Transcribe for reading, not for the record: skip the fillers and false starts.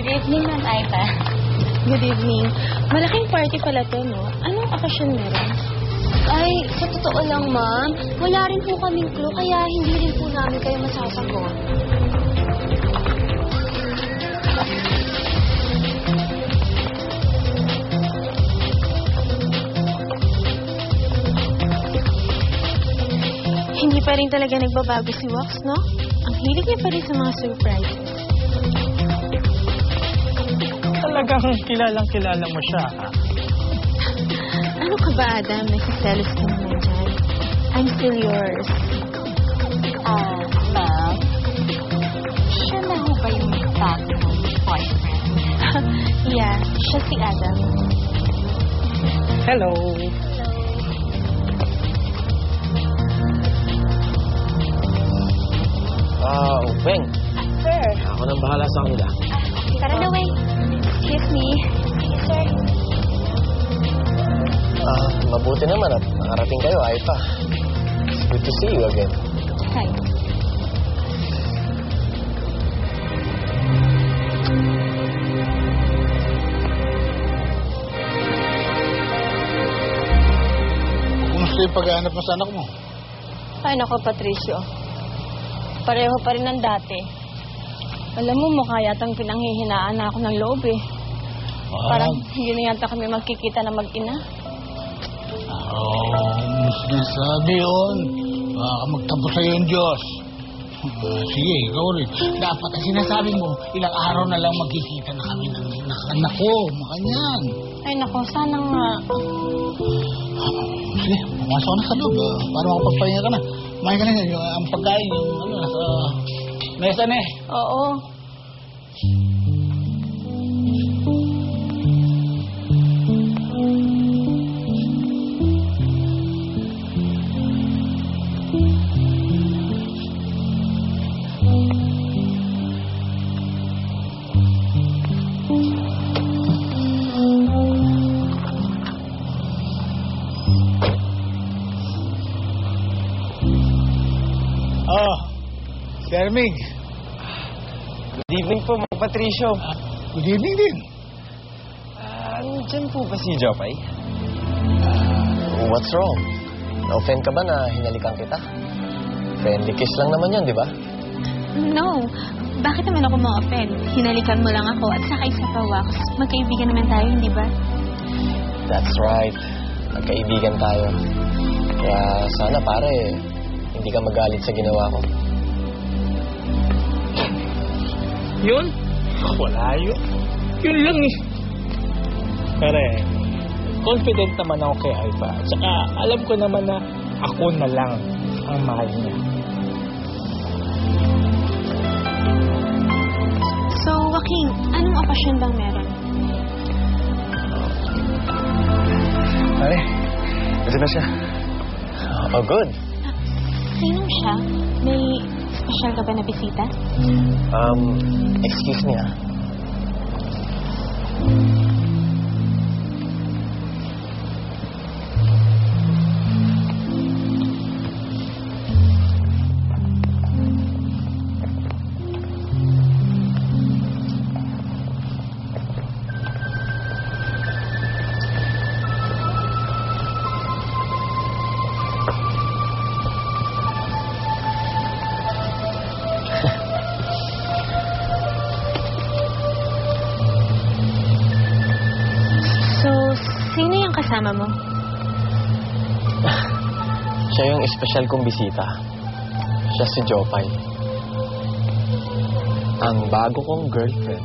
Good evening, Ma'am Aita. Good evening. Malaking party pala to, no? Anong okasyon meron? Ay, sa totoo lang, ma'am, wala rin po kaming clue, kaya hindi rin po namin kayo masasagot. Hindi pa rin talaga nagbabago si Wax, no? Ang hilig niya pa rin sa mga surprises. Talagang kilalang-kilala mo siya, ha? Ano ka ba, Adam? Nagsiselos ka naman dyan. I'm still yours. Ma'am, siya na ho ba yung bago mong boyfriend? Yeah, siya si Adam. Hello. Weng. Sir. Ako nang bahala sa kanila. Tara na, Weng. Excuse me. Yes, sir. Mabuti naman at nakarating kayo, Aita. It's good to see you again. Hi. Kumusta yung paghahanap mo sa anak mo? Ay, nako, Patricio. Pareho pa rin ng dati. Alam mo, mukha yatang pinanghihinaan na ako ng loob eh. Parang hindi na yata kami magkikita na mag-ina. Sinasabi yun. Baka magtapos sa'yo yung Diyos. Sige, ikaw rin. Dapat ang sinasabi mo, ilang araw na lang magkikita na kami ng anak ko. Makanyan. Ay, nako, sana nga. Sige, pumasok na sa loob. Para makapagpahinga ka na. Kumain ka na yan. Ang pagkain, yung nasa mesa na eh. Oo. Si Armig. Good evening po, Mang Patricio. Good evening din. Nandiyan po ba si Jopay? What's wrong? Na-offend ka ba na hinalikan kita? Friendly kiss lang naman yan, di ba? No. Bakit naman ako ma-offend? Hinalikan mo lang ako at saka isa pa, Wax. Magkaibigan naman tayo, hindi ba? That's right. Magkaibigan tayo. Kaya sana pare, hindi ka magalit sa ginawa ko. Yun? Wala yun. Yun lang eh. Pare, confident naman ako kay Alba. At saka alam ko naman na ako na lang ang mahal niya. So, Joaquin, anong okasyon bang meron? Pare, ito na siya. Oh, good. Sinong siya? May special ka ba na bisita? Excuse me, ah. Sino yung kasama mo? Siya yung espesyal kong bisita. Siya si Jopay. Ang bago kong girlfriend.